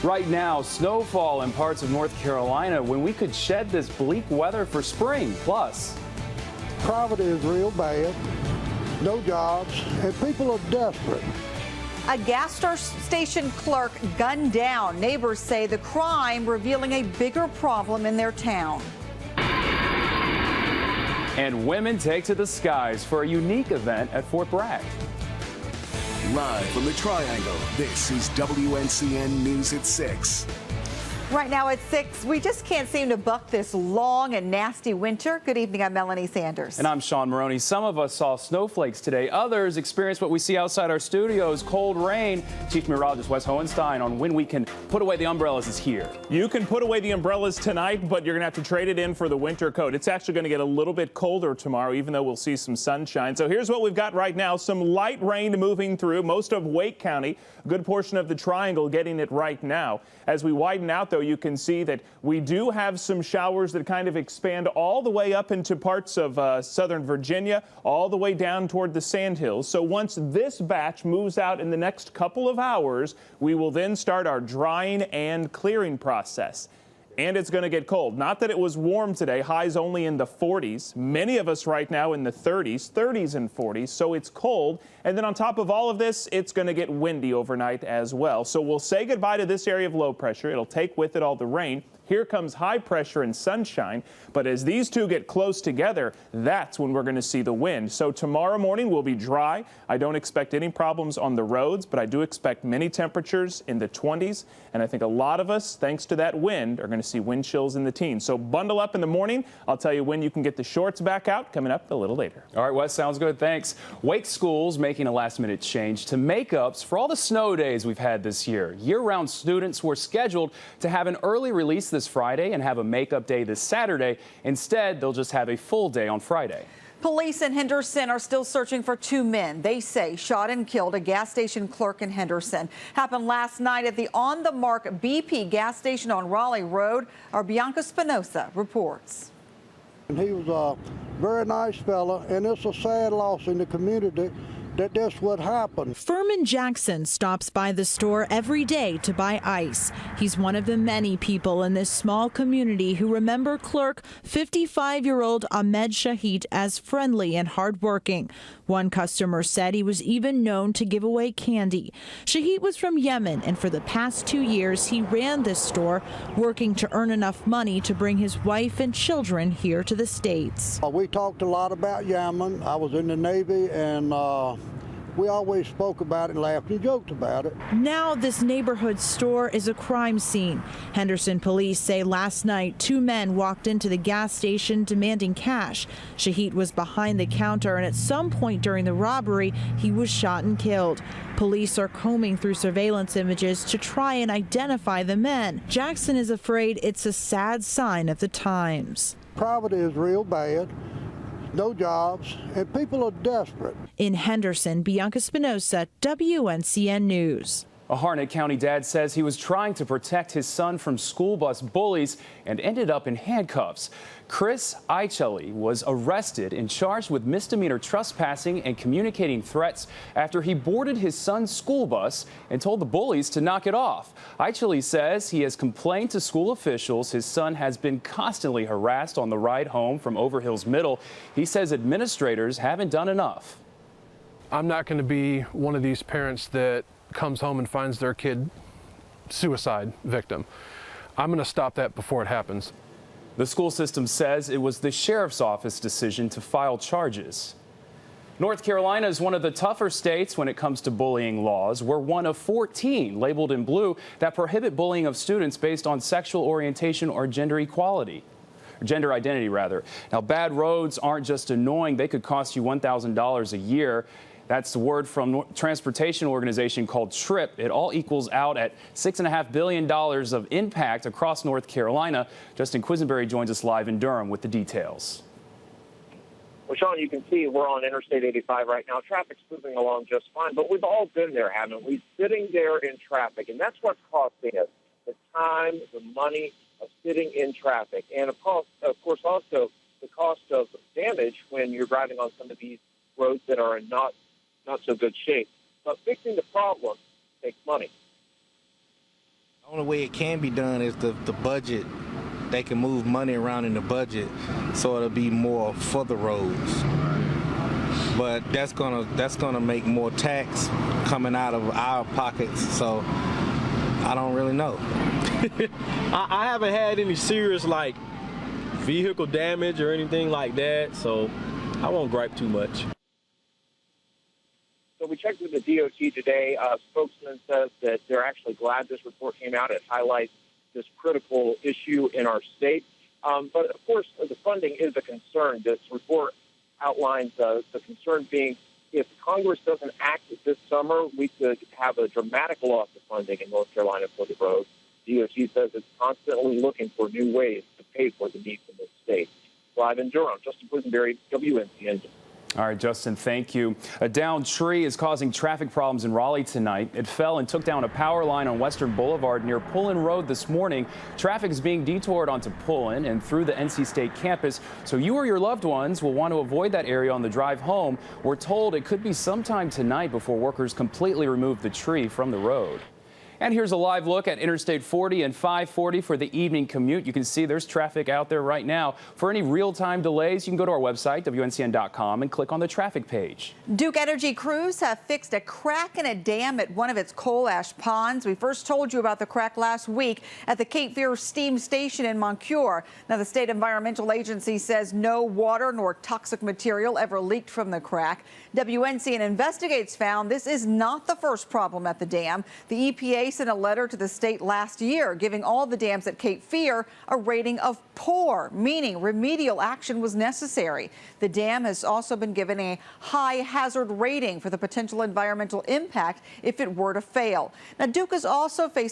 Right now, snowfall in parts of North Carolina when we could shed this bleak weather for spring. Plus, poverty is real bad, no jobs, and people are desperate. A gas station clerk gunned down. Neighbors say the crime revealing a bigger problem in their town. And women take to the skies for a unique event at Fort Bragg. Live from the Triangle, this is WNCN News at 6. Right now at 6, we just can't seem to buck this long and nasty winter. Good evening, I'm Melanie Sanders. And I'm Sean Maroney. Some of us saw snowflakes today. Others experienced what we see outside our studios, cold rain. Chief Meteorologist Wes Hohenstein on when we can put away the umbrellas is here. You can put away the umbrellas tonight, but you're going to have to trade it in for the winter coat. It's actually going to get a little bit colder tomorrow, even though we'll see some sunshine. So here's what we've got right now. Some light rain moving through most of Wake County, a good portion of the Triangle getting it right now. As we widen out, though, you can see that we do have some showers that kind of expand all the way up into parts of southern Virginia, all the way down toward the Sandhills. So once this batch moves out in the next couple of hours, we will then start our drying and clearing process. And it's going to get cold. Not that it was warm today. Highs only in the 40s. Many of us right now in the 30s and 40s. So it's cold. And then on top of all of this, it's going to get windy overnight as well. So we'll say goodbye to this area of low pressure. It'll take with it all the rain. Here comes high pressure and sunshine. But as these two get close together, that's when we're going to see the wind. So tomorrow morning will be dry. I don't expect any problems on the roads, but I do expect many temperatures in the 20s. And I think a lot of us, thanks to that wind, are going to see wind chills in the teens. So bundle up in the morning. I'll tell you when you can get the shorts back out coming up a little later. All right, Wes, sounds good. Thanks. Wake Schools making a last-minute change to makeups for all the snow days we've had this year. Year-round students were scheduled to have an early release this Friday and have a makeup day this Saturday. Instead, they'll just have a full day on Friday. Police in Henderson are still searching for two men they say shot and killed a gas station clerk in Henderson. Happened last night at the On the Mark BP gas station on Raleigh Road. Our Bianca Spinoza reports. He was a very nice fella, and it's a sad loss in the community that this would happen. Furman Jackson stops by the store every day to buy ice. He's one of the many people in this small community who remember clerk 55-year-old Ahmed Shahid as friendly and hardworking. One customer said he was even known to give away candy. Shahid was from Yemen, and for the past 2 years he ran this store, working to earn enough money to bring his wife and children here to the States. We talked a lot about Yemen. I was in the Navy, and we always spoke about it and laughed and joked about it. Now this neighborhood store is a crime scene. Henderson police say last night 2 men walked into the gas station demanding cash. Shahid was behind the counter, and at some point during the robbery, he was shot and killed. Police are combing through surveillance images to try and identify the men. Jackson is afraid it's a sad sign of the times. Poverty is real bad. No jobs, and people are desperate. In Henderson, Bianca Spinoza, WNCN News. A Harnett County dad says he was trying to protect his son from school bus bullies and ended up in handcuffs. Chris Eicheli was arrested and charged with misdemeanor trespassing and communicating threats after he boarded his son's school bus and told the bullies to knock it off. Eicheli says he has complained to school officials his son has been constantly harassed on the ride home from Overhills Middle. He says administrators haven't done enough. I'm not going to be one of these parents that comes home and finds their kid suicide victim. I'm going to stop that before it happens. The school system says it was the sheriff's office decision to file charges. North Carolina is one of the tougher states when it comes to bullying laws. We're one of 14 labeled in blue that prohibit bullying of students based on sexual orientation or gender equality. Gender identity, rather. Now, bad roads aren't just annoying. They could cost you $1,000 a year. That's the word from a transportation organization called TRIP. It all equals out at $6.5 billion of impact across North Carolina. Justin Quisenberry joins us live in Durham with the details. Well, Sean, you can see we're on Interstate 85 right now. Traffic's moving along just fine, but we've all been there, haven't we? Sitting there in traffic, and that's what's costing us the time, the money of sitting in traffic, and of course, also the cost of damage when you're driving on some of these roads that are in not so good shape. But fixing the problem takes money. The only way it can be done is the budget. They can move money around in the budget so it'll be more for the roads. But that's gonna make more tax coming out of our pockets. So I don't really know. I haven't had any serious like vehicle damage or anything like that, so I won't gripe too much. So we checked with the DOT today. Spokesman says that they're actually glad this report came out. It highlights this critical issue in our state. But, of course, the funding is a concern. This report outlines the concern being if Congress doesn't act this summer, we could have a dramatic loss of funding in North Carolina for the roads. DOT says it's constantly looking for new ways to pay for the needs in this state. Live in Durham, Justin Quisenberry, WNCN. All right, Justin, thank you. A downed tree is causing traffic problems in Raleigh tonight. It fell and took down a power line on Western Boulevard near Pullen Road this morning. Traffic is being detoured onto Pullen and through the NC State campus, so you or your loved ones will want to avoid that area on the drive home. We're told it could be sometime tonight before workers completely remove the tree from the road. And here's a live look at Interstate 40 and 540 for the evening commute. You can see there's traffic out there right now. For any real-time delays, you can go to our website, WNCN.com, and click on the traffic page. Duke Energy crews have fixed a crack in a dam at one of its coal ash ponds. We first told you about the crack last week at the Cape Fear Steam Station in Moncure. Now, the State Environmental Agency says no water nor toxic material ever leaked from the crack. WNCN Investigates found this is not the first problem at the dam. The EPA sent a letter to the state last year giving all the dams at Cape Fear a rating of poor, meaning remedial action was necessary. The dam has also been given a high hazard rating for the potential environmental impact if it were to fail. Now, Duke is also facing